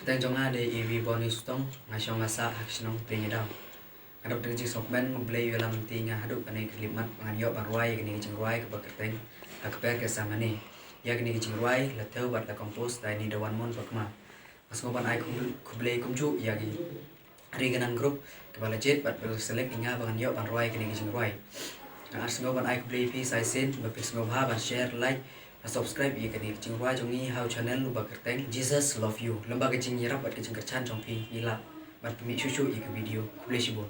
Teng jonga de evi bonus tong ngasong ngasa haksinong pringidam. Adap teng jik sokben mublay yolam tinga haduk ane klimat panganyo barwai gini jingruai ke bakerteng kper Gethsemani. Ya gini jingruai lateu bat la kompos dai Nidawanmon bakma. Masngoban ai kublay kumju ya gi riganan grup kepala jet bat selek inga panganyo barwai gini jingruai. Asngoban ai kublay pi saisen bapis ngobha ban share like subscribe ye kani jingwa jongi how channel lu bakerteng Jesus love you lomba ke jing yarap bat ke jing kerchan jongpi ila bat mi shushu ye video kublay shibo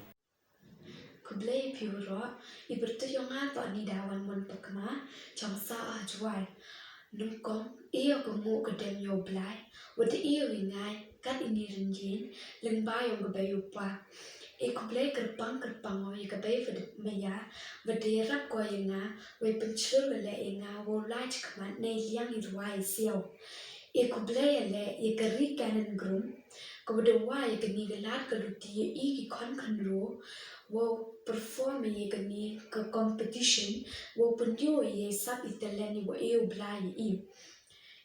kublay piuro ibertu yonga to Nidawanmon pakma changsa ajwai nungkong iyo kemu kedem yo blai wade iyo wingai kat ini renjin lengba yo gebayu pa kublay kerpang o ye gebay vedet maya wade rap ko yenga we penchur le yenga wo lai chkman ne liang irwai siao kublay le ye keri kanan grum ko wade wa ye keni gelat keluti ye ki kon kanro wo perform ye keni ke competition wo penyo ye sap italani wo blai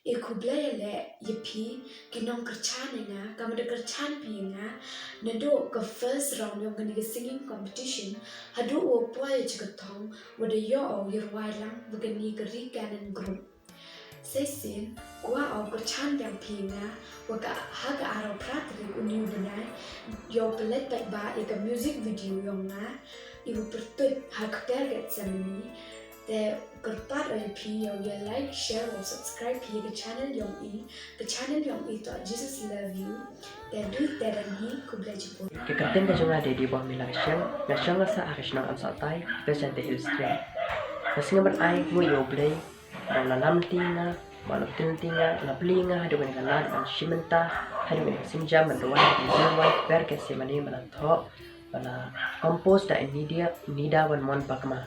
kublay le ye pi kinong kerchan nga kamada kerchan pi nga nado ke first round yung kani singing competition hadu wo poy chgatong wada yo yirwai lang bugani keri kanan group sesin kwa kerchan yang pi nga waka haga aro pratri uniu benai yo pelet ba ika music video yung nga ibu pertut kper Gethsemani te kerpat pi yang ya like share or subscribe pi ke channel yang to Jesus love you te du te dan hi kublay jipon ke kerten ka jonga de Deibormi lang siyang sa akisnang amsatai pesan te illustrate kasi ngaman ay mo yo play ang lalamtinga malaptinga laplinga hadu kan kanad ang shimenta hadu kan sinjam manduan Deibormi per Gethsemani malatho bala compose da Nidawanmon pakma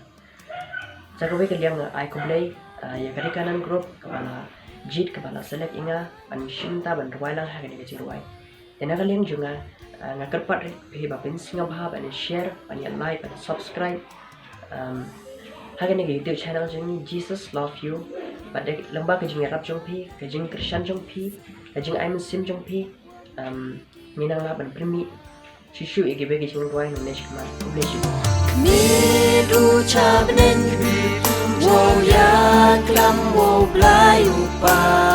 Sagawi kaliang ay kublay ya kari kanan group kepala jit kepala select inga pan shinta ban ruai lang ha kani ke ruai tena kaliang junga ngakerpat ri bapin singa bha ban share pan ya like pan subscribe ha kani ke YouTube channel jing Jesus love you pada lembah ke jing rap jong pi ke jing Christian jong pi ke jing ai muslim jong pi minang la ban primi shishu igebe ke jing ruai nonesh kama kublay shu Midu cabnen, wow ya klam wow blayu pa.